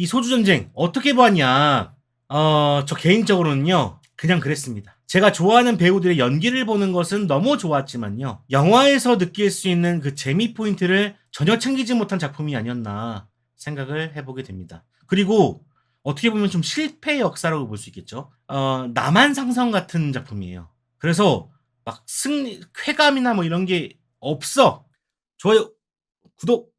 이 소주전쟁 어떻게 보았냐? 저 개인적으로는요, 그냥 그랬습니다. 제가 좋아하는 배우들의 연기를 보는 것은 너무 좋았지만요, 영화에서 느낄 수 있는 그 재미 포인트를 전혀 챙기지 못한 작품이 아니었나 생각을 해보게 됩니다. 그리고 어떻게 보면 좀 실패의 역사라고 볼 수 있겠죠. 나만 상성 같은 작품이에요. 그래서 막 쾌감이나 뭐 이런 게 없어. 좋아요, 구독.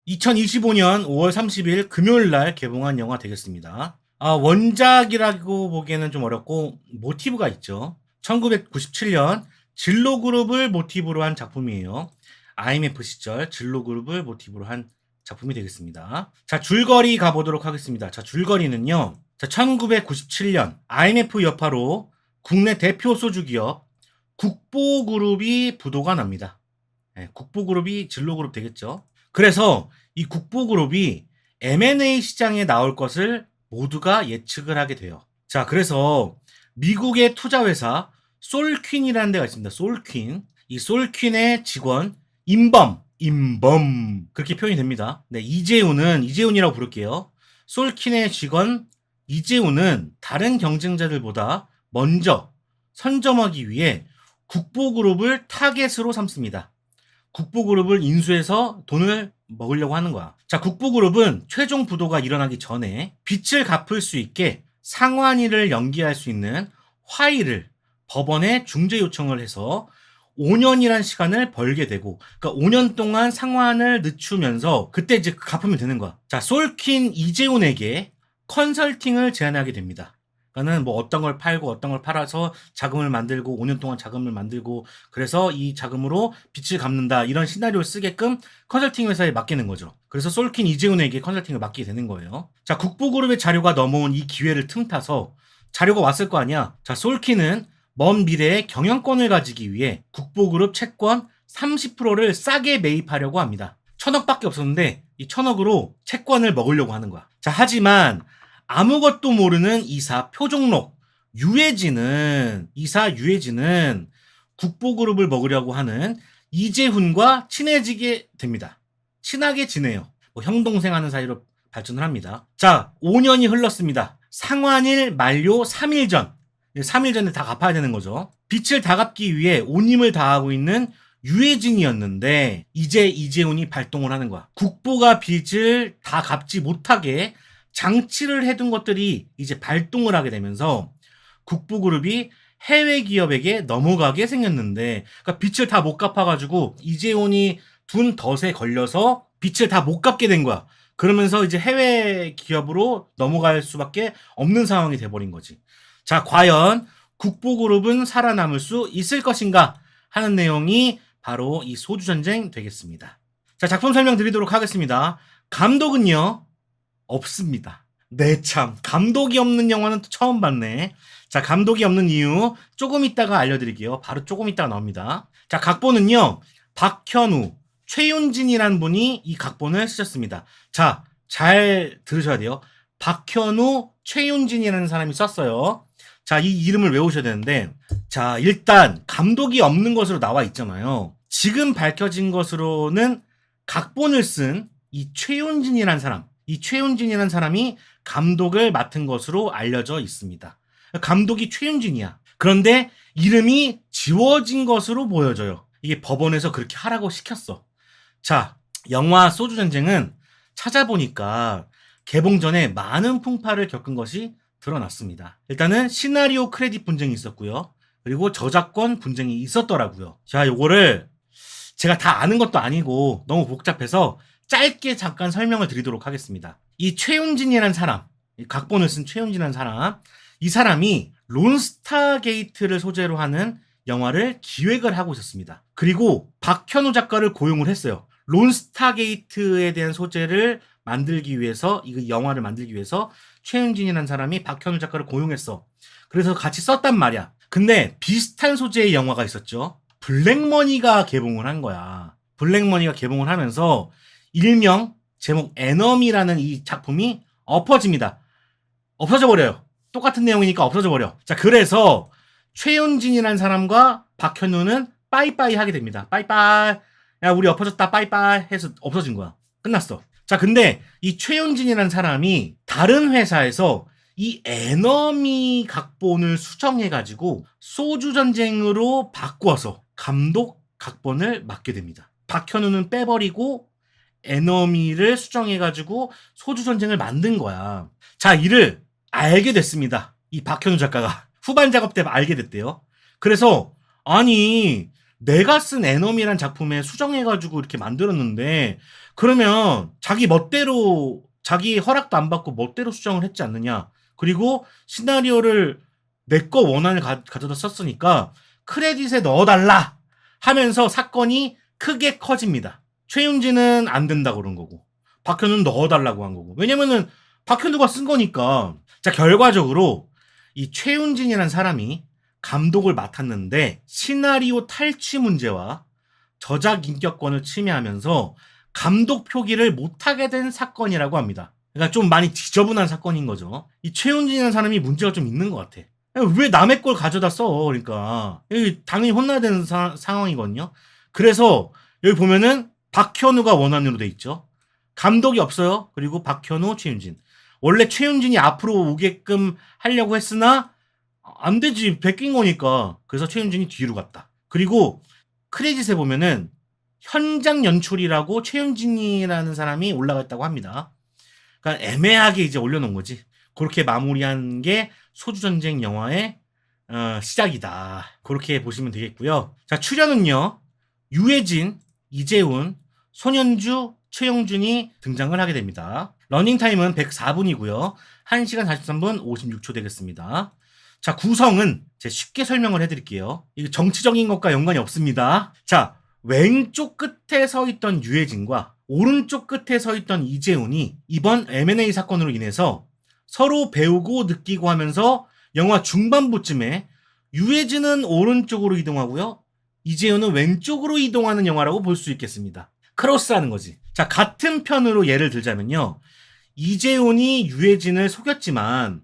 2025년 5월 30일 금요일 날 개봉한 영화 되겠습니다. 원작이라고 보기에는 좀 어렵고 모티브가 있죠. 1997년 진로그룹을 모티브로 한 작품이에요. IMF 시절 진로그룹을 모티브로 한 작품이 되겠습니다. 자, 줄거리 가보도록 하겠습니다. 자, 줄거리는요. 자, 1997년 IMF 여파로 국내 대표 소주 기업 국보그룹이 부도가 납니다. 네, 국보그룹이 진로그룹 되겠죠. 그래서 이 국보그룹이 M&A 시장에 나올 것을 모두가 예측을 하게 돼요. 자, 그래서 미국의 투자회사 솔퀸이라는 데가 있습니다. 솔퀸. 이 솔퀸의 직원 임범 그렇게 표현이 됩니다. 네, 이재훈이라고 부를게요. 솔퀸의 직원 이재훈은 다른 경쟁자들보다 먼저 선점하기 위해 국보그룹을 타겟으로 삼습니다. 국보그룹을 인수해서 돈을 먹으려고 하는 거야. 자, 국보그룹은 최종 부도가 일어나기 전에 빚을 갚을 수 있게 상환일을 연기할 수 있는 화의를 법원에 중재 요청을 해서 5년이란 시간을 벌게 되고, 그러니까 5년 동안 상환을 늦추면서 그때 이제 갚으면 되는 거야. 자, 솔킨 이재훈에게 컨설팅을 제안하게 됩니다. 그러니까는 뭐 어떤 걸 팔고 어떤 걸 팔아서 자금을 만들고 5년 동안 자금을 만들고, 그래서 이 자금으로 빚을 갚는다, 이런 시나리오를 쓰게끔 컨설팅 회사에 맡기는 거죠. 그래서 솔킨 이재훈에게 컨설팅을 맡기게 되는 거예요. 자, 국보그룹의 자료가 넘어온 이 기회를 틈타서 자료가 왔을 거 아니야. 자, 솔킨은 먼 미래의 경영권을 가지기 위해 국보그룹 채권 30%를 싸게 매입하려고 합니다. 1,000억밖에 없었는데 이 1,000억으로 채권을 먹으려고 하는 거야. 자, 하지만 아무것도 모르는 이사 표종록 이사 유해진은 국보그룹을 먹으려고 하는 이재훈과 친해지게 됩니다. 친하게 지내요. 뭐 형동생 하는 사이로 발전을 합니다. 자, 5년이 흘렀습니다. 상환일 만료 3일 전. 3일 전에 다 갚아야 되는 거죠. 빚을 다 갚기 위해 온 힘을 다하고 있는 유해진이었는데 이제 이재훈이 발동을 하는 거야. 국보가 빚을 다 갚지 못하게 장치를 해둔 것들이 이제 발동을 하게 되면서 국보그룹이 해외 기업에게 넘어가게 생겼는데, 그러니까 빚을 다 못 갚아가지고 이재훈이 둔 덫에 걸려서 빚을 다 못 갚게 된 거야. 그러면서 이제 해외 기업으로 넘어갈 수밖에 없는 상황이 돼버린 거지. 자, 과연 국보그룹은 살아남을 수 있을 것인가 하는 내용이 바로 이 소주전쟁 되겠습니다. 자, 작품 설명드리도록 하겠습니다. 감독은요, 없습니다. 네, 참. 감독이 없는 영화는 또 처음 봤네. 자, 감독이 없는 이유 조금 있다가 알려드릴게요. 바로 조금 있다가 나옵니다. 자, 각본은요, 박현우, 최윤진이라는 분이 이 각본을 쓰셨습니다. 자, 잘 들으셔야 돼요. 박현우, 최윤진이라는 사람이 썼어요. 자, 이 이름을 외우셔야 되는데, 자, 일단 감독이 없는 것으로 나와 있잖아요. 지금 밝혀진 것으로는 각본을 쓴 이 최윤진이라는 사람이 감독을 맡은 것으로 알려져 있습니다. 감독이 최윤진이야. 그런데 이름이 지워진 것으로 보여져요. 이게 법원에서 그렇게 하라고 시켰어. 자, 영화 소주전쟁은 찾아보니까 개봉 전에 많은 풍파를 겪은 것이 드러났습니다. 일단은 시나리오 크레딧 분쟁이 있었고요. 그리고 저작권 분쟁이 있었더라고요. 자, 요거를 제가 다 아는 것도 아니고 너무 복잡해서 짧게 잠깐 설명을 드리도록 하겠습니다. 이 최윤진이라는 사람, 이 각본을 쓴 최윤진이라는 사람, 이 사람이 론스타 게이트를 소재로 하는 영화를 기획을 하고 있었습니다. 그리고 박현우 작가를 고용을 했어요. 론스타 게이트에 대한 소재를 만들기 위해서, 이 영화를 만들기 위해서 최윤진이라는 사람이 박현우 작가를 고용했어. 그래서 같이 썼단 말이야. 근데 비슷한 소재의 영화가 있었죠. 블랙머니가 개봉을 한 거야. 블랙머니가 개봉을 하면서 일명 제목 에너미라는 이 작품이 엎어집니다. 없어져 버려요. 똑같은 내용이니까 없어져 버려. 자, 그래서 최윤진이라는 사람과 박현우는 빠이빠이 하게 됩니다. 빠이빠이. 야, 우리 엎어졌다. 빠이빠이 해서 없어진 거야. 끝났어. 자, 자, 근데 이 최윤진이라는 사람이 다른 회사에서 이 에너미 각본을 수정해가지고 소주 전쟁으로 바꿔서 감독 각본을 맡게 됩니다. 박현우는 빼버리고 에너미를 수정해가지고 소주 전쟁을 만든 거야. 자, 이를 알게 됐습니다. 이 박현우 작가가 후반 작업 때 알게 됐대요. 그래서 아니 내가 쓴 에너미란 작품에 수정해가지고 이렇게 만들었는데 그러면 자기 멋대로 자기 허락도 안 받고 멋대로 수정을 했지 않느냐. 그리고 시나리오를 내 거 원안을 가져다 썼으니까 크레딧에 넣어달라 하면서 사건이 크게 커집니다. 최윤진은 안 된다고 그런 거고 박현우는 넣어달라고 한 거고. 왜냐면은 박현우가 쓴 거니까. 자, 결과적으로 이 최윤진이라는 사람이 감독을 맡았는데 시나리오 탈취 문제와 저작 인격권을 침해하면서 감독 표기를 못하게 된 사건이라고 합니다. 그러니까 좀 많이 지저분한 사건인 거죠. 이 최윤진이라는 사람이 문제가 좀 있는 것 같아. 왜 남의 걸 가져다 써? 그러니까 당연히 혼나야 되는 상황이거든요. 그래서 여기 보면은 박현우가 원안으로 돼 있죠. 감독이 없어요. 그리고 박현우, 최윤진. 원래 최윤진이 앞으로 오게끔 하려고 했으나 안 되지. 베낀 거니까. 그래서 최윤진이 뒤로 갔다. 그리고 크레딧에 보면은 현장 연출이라고 최윤진이라는 사람이 올라가 있다고 합니다. 그러니까 애매하게 이제 올려놓은 거지. 그렇게 마무리한 게 소주전쟁 영화의 시작이다. 그렇게 보시면 되겠고요. 자, 출연은요. 유해진, 이재훈, 손현주, 최용준이 등장을 하게 됩니다. 러닝타임은 104분이고요. 1시간 43분 56초 되겠습니다. 자, 구성은 제가 쉽게 설명을 해드릴게요. 이거 정치적인 것과 연관이 없습니다. 자, 왼쪽 끝에 서 있던 유해진과 오른쪽 끝에 서 있던 이재훈이 이번 M&A 사건으로 인해서 서로 배우고 느끼고 하면서 영화 중반부쯤에 유해진은 오른쪽으로 이동하고요. 이재훈은 왼쪽으로 이동하는 영화라고 볼 수 있겠습니다. 크로스하는 거지. 자, 같은 편으로 예를 들자면요. 이재훈이 유해진을 속였지만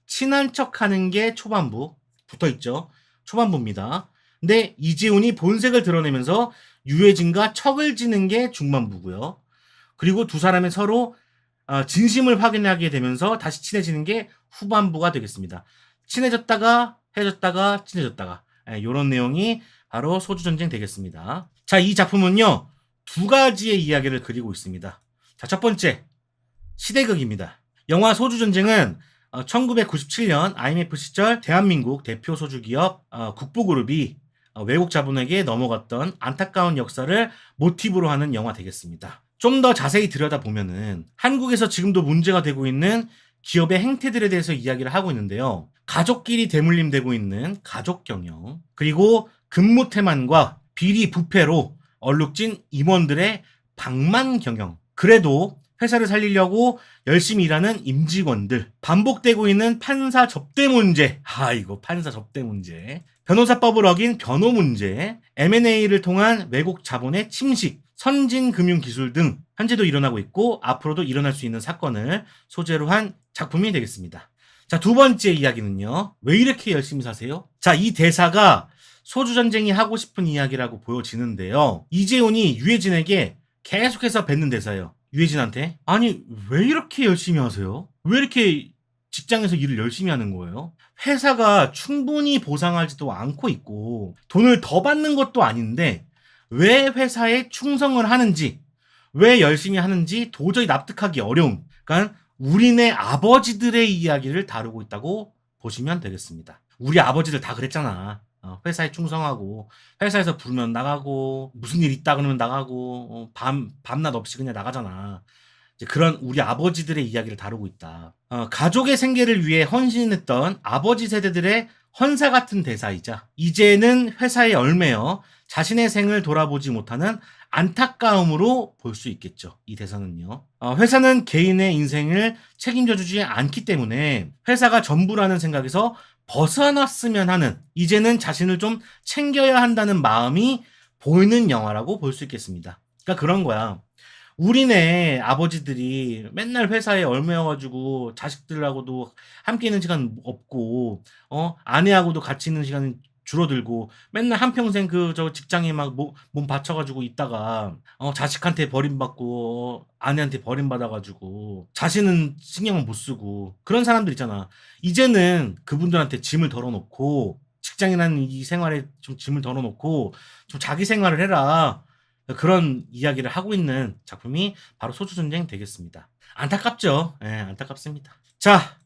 친한 척하는 게 초반부 붙어있죠. 초반부입니다. 근데 이재훈이 본색을 드러내면서 유해진과 척을 지는 게 중반부고요. 그리고 두 사람이 서로 진심을 확인하게 되면서 다시 친해지는 게 후반부가 되겠습니다. 친해졌다가 헤어졌다가 친해졌다가 이런 내용이 바로 소주전쟁 되겠습니다. 자, 이 작품은요. 두 가지의 이야기를 그리고 있습니다. 자, 첫 번째 시대극입니다. 영화 소주전쟁은 1997년 IMF 시절 대한민국 대표 소주기업 국보그룹이 외국 자본에게 넘어갔던 안타까운 역사를 모티브로 하는 영화 되겠습니다. 좀 더 자세히 들여다보면은 한국에서 지금도 문제가 되고 있는 기업의 행태들에 대해서 이야기를 하고 있는데요. 가족끼리 대물림되고 있는 가족 경영, 그리고 근무 태만과 비리 부패로 얼룩진 임원들의 방만 경영, 그래도 회사를 살리려고 열심히 일하는 임직원들, 반복되고 있는 판사 접대 문제, 이거 판사 접대 문제, 변호사법을 어긴 변호 문제, M&A를 통한 외국 자본의 침식, 선진 금융 기술 등 현재도 일어나고 있고 앞으로도 일어날 수 있는 사건을 소재로 한 작품이 되겠습니다. 자, 두 번째 이야기는요. 왜 이렇게 열심히 사세요? 자, 이 대사가 소주전쟁이 하고 싶은 이야기라고 보여지는데요. 이재훈이 유해진에게 계속해서 뱉는 대사예요. 유해진한테. 아니, 왜 이렇게 열심히 하세요? 왜 이렇게 직장에서 일을 열심히 하는 거예요? 회사가 충분히 보상하지도 않고 있고 돈을 더 받는 것도 아닌데 왜 회사에 충성을 하는지, 왜 열심히 하는지 도저히 납득하기 어려운, 그러니까 우리네 아버지들의 이야기를 다루고 있다고 보시면 되겠습니다. 우리 아버지들 다 그랬잖아. 회사에 충성하고 회사에서 부르면 나가고 무슨 일 있다 그러면 나가고 밤낮 없이 그냥 나가잖아. 이제 그런 우리 아버지들의 이야기를 다루고 있다. 가족의 생계를 위해 헌신했던 아버지 세대들의 헌사 같은 대사이자 이제는 회사에 얽매여 자신의 생을 돌아보지 못하는 안타까움으로 볼 수 있겠죠. 이 대사는요. 회사는 개인의 인생을 책임져주지 않기 때문에 회사가 전부라는 생각에서 벗어났으면 하는, 이제는 자신을 좀 챙겨야 한다는 마음이 보이는 영화라고 볼 수 있겠습니다. 그러니까 그런 거야. 우리네 아버지들이 맨날 회사에 얽매여가지고 자식들하고도 함께 있는 시간 없고 아내하고도 같이 있는 시간이 줄어들고 맨날 한평생 저 직장에 막 몸 바쳐가지고 있다가 자식한테 버림받고 아내한테 버림받아가지고 자신은 신경을 못 쓰고 그런 사람들 있잖아. 이제는 그분들한테 짐을 덜어놓고 직장이라는 이 생활에 좀 짐을 덜어놓고 좀 자기 생활을 해라. 그런 이야기를 하고 있는 작품이 바로 소주전쟁 되겠습니다. 안타깝죠. 예, 안타깝습니다. 자,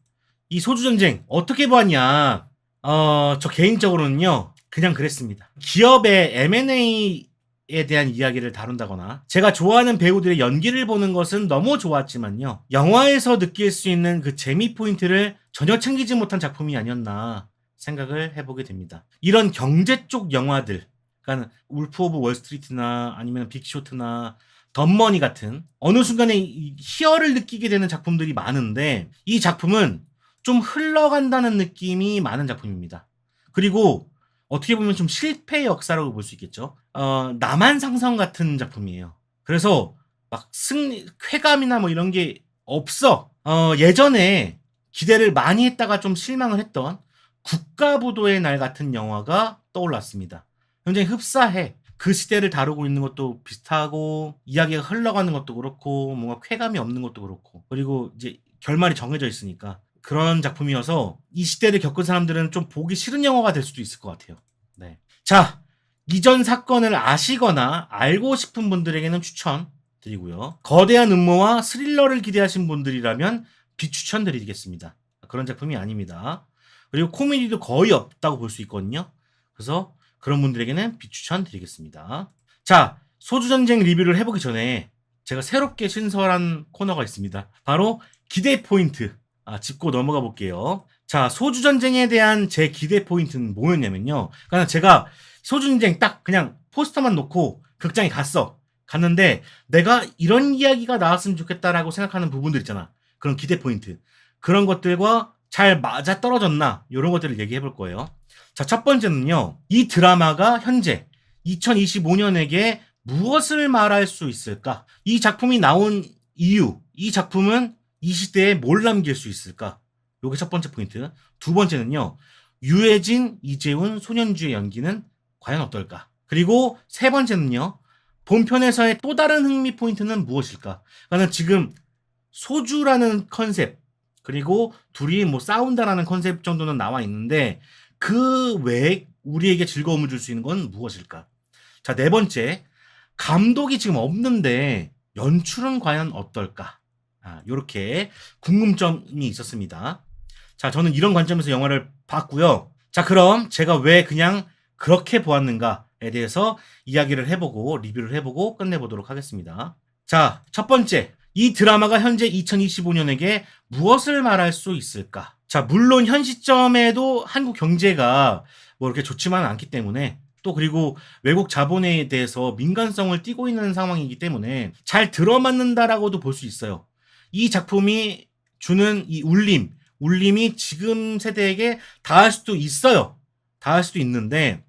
이 소주전쟁 어떻게 보았냐. 저 개인적으로는요, 그냥 그랬습니다. 기업의 M&A에 대한 이야기를 다룬다거나, 제가 좋아하는 배우들의 연기를 보는 것은 너무 좋았지만요, 영화에서 느낄 수 있는 그 재미 포인트를 전혀 챙기지 못한 작품이 아니었나 생각을 해보게 됩니다. 이런 경제 쪽 영화들, 그러니까 울프 오브 월스트리트나 아니면 빅쇼트나 덤머니 같은 어느 순간에 희열을 느끼게 되는 작품들이 많은데, 이 작품은 좀 흘러간다는 느낌이 많은 작품입니다. 그리고 어떻게 보면 좀 실패의 역사라고 볼 수 있겠죠. 나만 상성 같은 작품이에요. 그래서 막 쾌감이나 뭐 이런 게 없어. 예전에 기대를 많이 했다가 좀 실망을 했던 국가부도의 날 같은 영화가 떠올랐습니다. 굉장히 흡사해. 그 시대를 다루고 있는 것도 비슷하고, 이야기가 흘러가는 것도 그렇고, 뭔가 쾌감이 없는 것도 그렇고, 그리고 이제 결말이 정해져 있으니까 그런 작품이어서 이 시대를 겪은 사람들은 좀 보기 싫은 영화가 될 수도 있을 것 같아요. 네. 자, 이전 사건을 아시거나 알고 싶은 분들에게는 추천드리고요. 거대한 음모와 스릴러를 기대하신 분들이라면 비추천드리겠습니다. 그런 작품이 아닙니다. 그리고 코미디도 거의 없다고 볼 수 있거든요. 그래서 그런 분들에게는 비추천드리겠습니다. 자, 소주전쟁 리뷰를 해보기 전에 제가 새롭게 신설한 코너가 있습니다. 바로 기대 포인트. 짚고 넘어가 볼게요. 자, 소주전쟁에 대한 제 기대 포인트는 뭐였냐면요. 그러니까 제가 소주전쟁 딱 그냥 포스터만 놓고 극장에 갔는데 내가 이런 이야기가 나왔으면 좋겠다라고 생각하는 부분들 있잖아. 그런 기대 포인트. 그런 것들과 잘 맞아 떨어졌나? 이런 것들을 얘기해 볼 거예요. 자, 첫 번째는요. 이 드라마가 현재 2025년에게 무엇을 말할 수 있을까? 이 작품이 나온 이유, 이 작품은 이 시대에 뭘 남길 수 있을까? 요게 첫 번째 포인트. 두 번째는요. 유해진, 이재훈, 손현주의 연기는 과연 어떨까? 그리고 세 번째는요. 본편에서의 또 다른 흥미 포인트는 무엇일까? 그러니까 지금 소주라는 컨셉, 그리고 둘이 뭐 싸운다라는 컨셉 정도는 나와 있는데 그 외에 우리에게 즐거움을 줄 수 있는 건 무엇일까? 자, 네 번째. 감독이 지금 없는데 연출은 과연 어떨까? 요렇게 궁금점이 있었습니다. 자, 저는 이런 관점에서 영화를 봤고요. 자, 그럼 제가 왜 그냥 그렇게 보았는가에 대해서 이야기를 해보고 리뷰를 해보고 끝내보도록 하겠습니다. 자, 첫 번째. 이 드라마가 현재 2025년에게 무엇을 말할 수 있을까? 자, 물론 현 시점에도 한국 경제가 뭐 이렇게 좋지만은 않기 때문에, 또 그리고 외국 자본에 대해서 민감성을 띠고 있는 상황이기 때문에 잘 들어맞는다라고도 볼 수 있어요. 이 작품이 주는 이 울림이 지금 세대에게 닿을 수도 있어요. 닿을 수도 있는데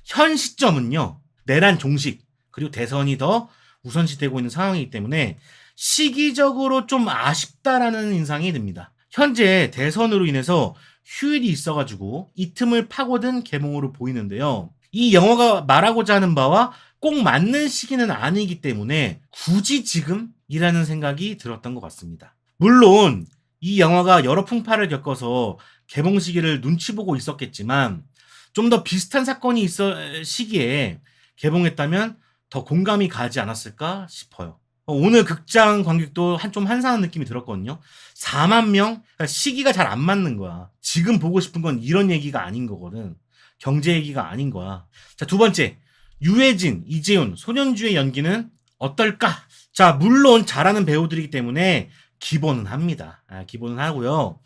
현 시점은요. 내란 종식 그리고 대선이 더 우선시되고 있는 상황이기 때문에 시기적으로 좀 아쉽다라는 인상이 듭니다. 현재 대선으로 인해서 휴일이 있어가지고 이 틈을 파고든 개봉으로 보이는데요. 이 영화가 말하고자 하는 바와 꼭 맞는 시기는 아니기 때문에 굳이 지금이라는 생각이 들었던 것 같습니다. 물론 이 영화가 여러 풍파를 겪어서 개봉 시기를 눈치 보고 있었겠지만 좀 더 비슷한 사건이 있을 시기에 개봉했다면 더 공감이 가지 않았을까 싶어요. 오늘 극장 관객도 좀 한산한 느낌이 들었거든요. 4만 명? 그러니까 시기가 잘 안 맞는 거야. 지금 보고 싶은 건 이런 얘기가 아닌 거거든. 경제 얘기가 아닌 거야. 자, 두 번째. 유해진, 이재훈, 손현주의 연기는 어떨까? 자, 물론 잘하는 배우들이기 때문에 기본은 합니다. 기본은 하고요.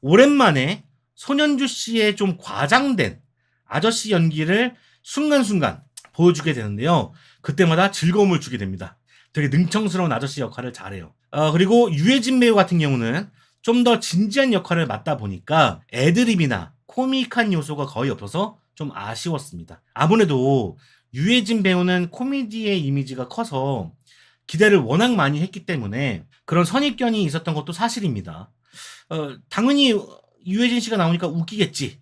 오랜만에 손현주 씨의 좀 과장된 아저씨 연기를 순간순간 보여주게 되는데요. 그때마다 즐거움을 주게 됩니다. 되게 능청스러운 아저씨 역할을 잘해요. 그리고 유해진 배우 같은 경우는 좀 더 진지한 역할을 맡다 보니까 애드립이나 코믹한 요소가 거의 없어서 좀 아쉬웠습니다. 아무래도 유해진 배우는 코미디의 이미지가 커서 기대를 워낙 많이 했기 때문에 그런 선입견이 있었던 것도 사실입니다. 당연히 유해진 씨가 나오니까 웃기겠지.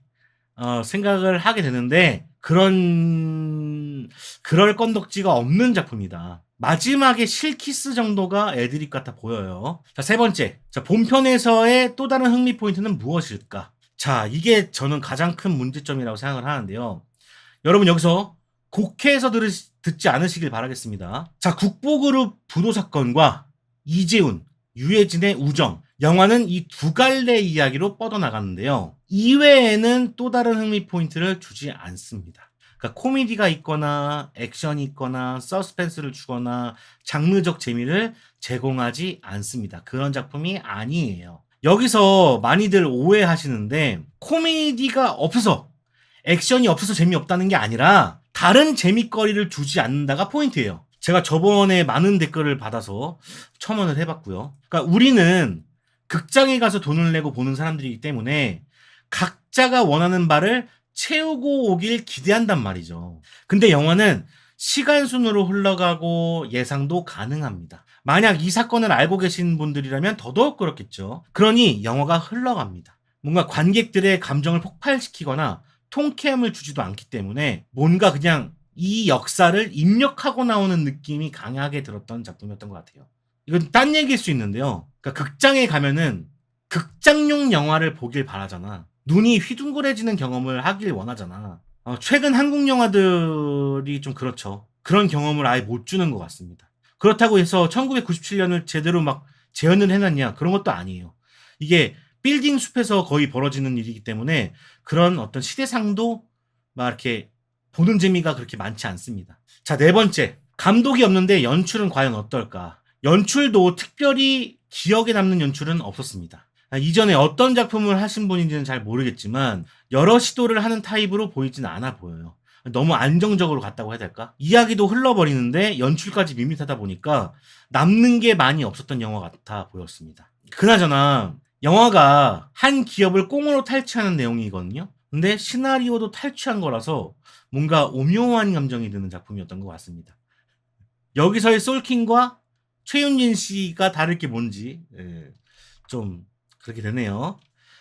생각을 하게 되는데 그럴 건덕지가 없는 작품이다. 마지막에 실키스 정도가 애드립 같아 보여요. 자, 세 번째. 자, 본편에서의 또 다른 흥미 포인트는 무엇일까? 자, 이게 저는 가장 큰 문제점이라고 생각을 하는데요. 여러분 여기서 곡해해서 듣지 않으시길 바라겠습니다. 자, 국보그룹 부도 사건과 이재훈, 유해진의 우정. 영화는 이 두 갈래 이야기로 뻗어나가는데요. 이외에는 또 다른 흥미 포인트를 주지 않습니다. 그러니까 코미디가 있거나 액션이 있거나 서스펜스를 주거나 장르적 재미를 제공하지 않습니다. 그런 작품이 아니에요. 여기서 많이들 오해하시는데 코미디가 없어서 액션이 없어서 재미없다는 게 아니라 다른 재미거리를 주지 않는다가 포인트예요. 제가 저번에 많은 댓글을 받아서 첨언을 해봤고요. 그러니까 우리는 극장에 가서 돈을 내고 보는 사람들이기 때문에 각자가 원하는 바를 채우고 오길 기대한단 말이죠. 근데 영화는 시간순으로 흘러가고 예상도 가능합니다. 만약 이 사건을 알고 계신 분들이라면 더더욱 그렇겠죠. 그러니 영화가 흘러갑니다. 뭔가 관객들의 감정을 폭발시키거나 통쾌함을 주지도 않기 때문에 뭔가 그냥 이 역사를 입력하고 나오는 느낌이 강하게 들었던 작품이었던 것 같아요. 이건 딴 얘기일 수 있는데요. 그러니까 극장에 가면은 극장용 영화를 보길 바라잖아. 눈이 휘둥그레지는 경험을 하길 원하잖아. 최근 한국 영화들이 좀 그렇죠. 그런 경험을 아예 못 주는 것 같습니다. 그렇다고 해서 1997년을 제대로 막 재현을 해놨냐? 그런 것도 아니에요. 이게 빌딩 숲에서 거의 벌어지는 일이기 때문에 그런 어떤 시대상도 막 이렇게 보는 재미가 그렇게 많지 않습니다. 자, 네 번째. 감독이 없는데 연출은 과연 어떨까? 연출도 특별히 기억에 남는 연출은 없었습니다. 이전에 어떤 작품을 하신 분인지는 잘 모르겠지만 여러 시도를 하는 타입으로 보이진 않아 보여요. 너무 안정적으로 갔다고 해야 될까? 이야기도 흘러버리는데 연출까지 밋밋하다 보니까 남는 게 많이 없었던 영화 같아 보였습니다. 그나저나 영화가 한 기업을 꽁으로 탈취하는 내용이거든요. 근데 시나리오도 탈취한 거라서 뭔가 오묘한 감정이 드는 작품이었던 것 같습니다. 여기서의 솔킹과 최윤진 씨가 다를 게 뭔지 좀 그렇게 되네요.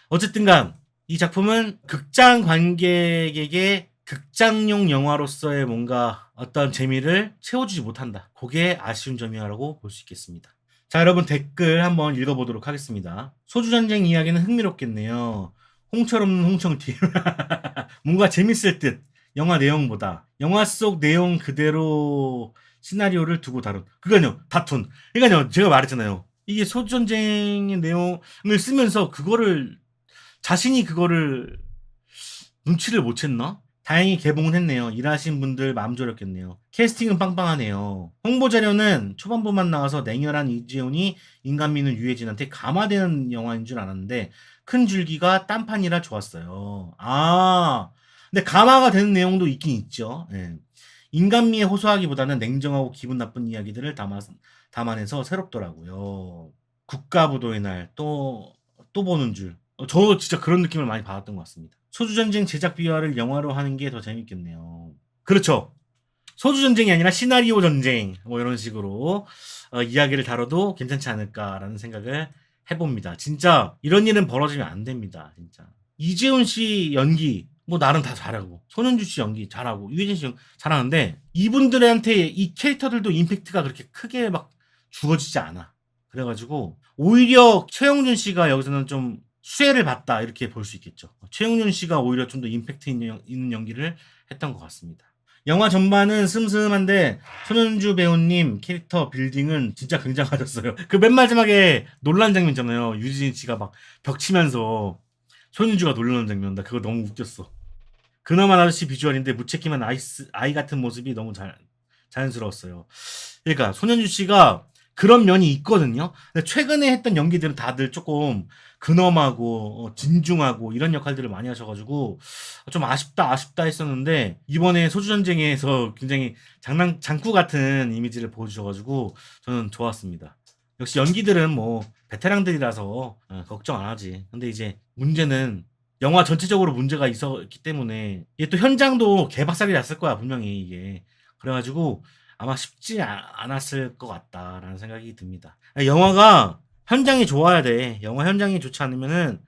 어쨌든간 이 작품은 극장 관객에게 극장용 영화로서의 뭔가 어떤 재미를 채워주지 못한다. 그게 아쉬운 점이라고 볼 수 있겠습니다. 자, 여러분 댓글 한번 읽어보도록 하겠습니다. 소주전쟁 이야기는 흥미롭겠네요. 홍철 없는 홍청팀. 뭔가 재밌을 듯 영화 내용보다 영화 속 내용 그대로 시나리오를 두고 다룬 그거요 다툰 그러니까요 제가 말했잖아요. 이게 소전쟁의 내용을 쓰면서 자신이 그거를 눈치를 못 챘나? 다행히 개봉은 했네요. 일하신 분들 마음 졸였겠네요. 캐스팅은 빵빵하네요. 홍보 자료는 초반부만 나와서 냉혈한 이재훈이 인간미는 유해진한테 감화되는 영화인 줄 알았는데 큰 줄기가 딴판이라 좋았어요. 근데 감화가 되는 내용도 있긴 있죠. 예. 인간미에 호소하기보다는 냉정하고 기분 나쁜 이야기들을 담아내서 새롭더라고요. 국가부도의 날 또 보는 줄. 저 진짜 그런 느낌을 많이 받았던 것 같습니다. 소주전쟁 제작 비화를 영화로 하는 게 더 재밌겠네요. 그렇죠. 소주전쟁이 아니라 시나리오 전쟁 뭐 이런 식으로 이야기를 다뤄도 괜찮지 않을까라는 생각을 해봅니다. 진짜 이런 일은 벌어지면 안 됩니다. 진짜 이재훈 씨 연기 뭐 나름 다 잘하고 손은주 씨 연기 잘하고 유해진 씨 연기 잘하는데 이분들한테 이 캐릭터들도 임팩트가 그렇게 크게 막 주어지지 않아. 그래가지고 오히려 최영준 씨가 여기서는 좀 수혜를 받다 이렇게 볼 수 있겠죠. 최영준 씨가 오히려 좀 더 임팩트 있는 연기를 했던 것 같습니다. 영화 전반은 슴슴한데 손은주 배우님 캐릭터 빌딩은 진짜 굉장하셨어요. 그 맨 마지막에 놀란 장면 있잖아요. 유진 씨가 막 벽치면서 손은주가 놀라는 장면. 나 그거 너무 웃겼어. 그나마 아저씨 비주얼인데 무책임한 아이 같은 모습이 너무 자연스러웠어요. 그러니까 손현주 씨가 그런 면이 있거든요. 근데 최근에 했던 연기들은 다들 조금 근엄하고 진중하고 이런 역할들을 많이 하셔가지고 좀 아쉽다 했었는데 이번에 소주전쟁에서 굉장히 장구 같은 이미지를 보여주셔가지고 저는 좋았습니다. 역시 연기들은 뭐 베테랑들이라서 걱정 안 하지. 근데 이제 문제는 영화 전체적으로 문제가 있었기 때문에 이게 또 현장도 개박살이 났을 거야 분명히 이게. 그래가지고 아마 쉽지 않았을 것 같다라는 생각이 듭니다. 영화가 현장이 좋아야 돼. 영화 현장이 좋지 않으면은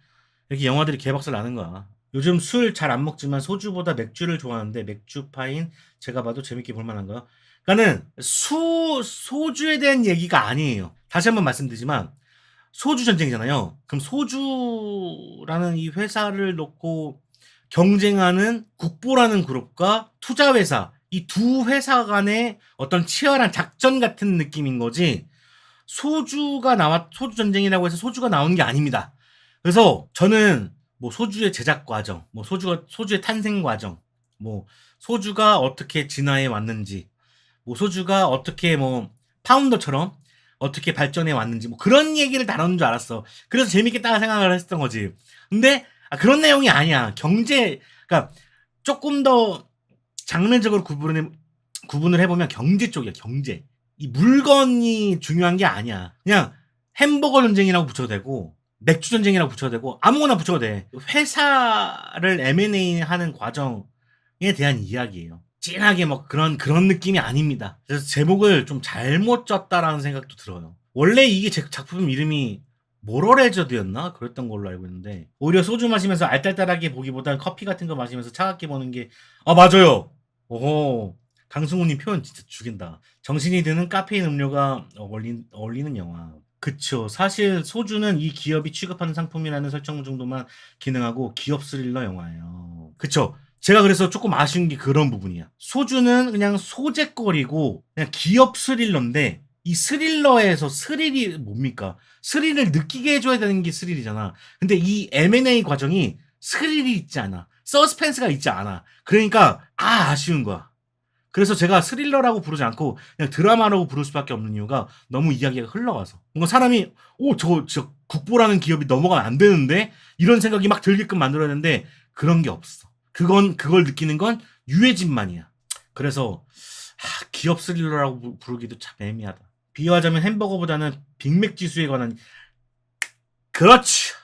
이렇게 영화들이 개박살 나는 거야. 요즘 술 잘 안 먹지만 소주보다 맥주를 좋아하는데 맥주 파인 제가 봐도 재밌게 볼 만한가요? 그러니까는 소주에 대한 얘기가 아니에요. 다시 한번 말씀드리지만 소주 전쟁이잖아요. 그럼 소주라는 이 회사를 놓고 경쟁하는 국보라는 그룹과 투자회사, 이 두 회사 간의 어떤 치열한 작전 같은 느낌인 거지, 소주 전쟁이라고 해서 소주가 나온 게 아닙니다. 그래서 저는 뭐 소주의 제작 과정, 뭐 소주의 탄생 과정, 뭐 소주가 어떻게 진화해 왔는지, 뭐 소주가 어떻게 뭐 파운더처럼 어떻게 발전해 왔는지 뭐 그런 얘기를 다루는 줄 알았어. 그래서 재밌겠다 생각을 했었던 거지. 근데 그런 내용이 아니야. 그러니까 조금 더 장르적으로 구분을 해보면 경제 쪽이야. 경제. 이 물건이 중요한 게 아니야. 그냥 햄버거 전쟁이라고 붙여도 되고 맥주 전쟁이라고 붙여도 되고 아무거나 붙여도 돼. 회사를 M&A 하는 과정에 대한 이야기예요. 진하게 뭐 그런 느낌이 아닙니다. 그래서 제목을 좀 잘못 짰다라는 생각도 들어요. 원래 이게 제 작품 이름이 모럴레저드였나? 그랬던 걸로 알고 있는데 오히려 소주 마시면서 알딸딸하게 보기보단 커피 같은 거 마시면서 차갑게 보는 게 맞아요. 오호, 강승우님 표현 진짜 죽인다. 정신이 드는 카페인 음료가 어울리는 영화. 그쵸. 사실 소주는 이 기업이 취급하는 상품이라는 설정 정도만 기능하고 기업 스릴러 영화예요. 그쵸. 제가 그래서 조금 아쉬운 게 그런 부분이야. 소주는 그냥 소재거리고 그냥 기업 스릴러인데 이 스릴러에서 스릴이 뭡니까? 스릴을 느끼게 해줘야 되는 게 스릴이잖아. 근데 이 M&A 과정이 스릴이 있지 않아. 서스펜스가 있지 않아. 그러니까 아쉬운 거야. 그래서 제가 스릴러라고 부르지 않고 그냥 드라마라고 부를 수밖에 없는 이유가 너무 이야기가 흘러가서 뭔가 사람이 저 국보라는 기업이 넘어가면 안 되는데 이런 생각이 막 들게끔 만들었는데 그런 게 없어. 그걸 느끼는 건 유해진만이야. 그래서 기업 스릴러라고 부르기도 참 애매하다. 비유하자면 햄버거보다는 빅맥 지수에 관한, 그렇지.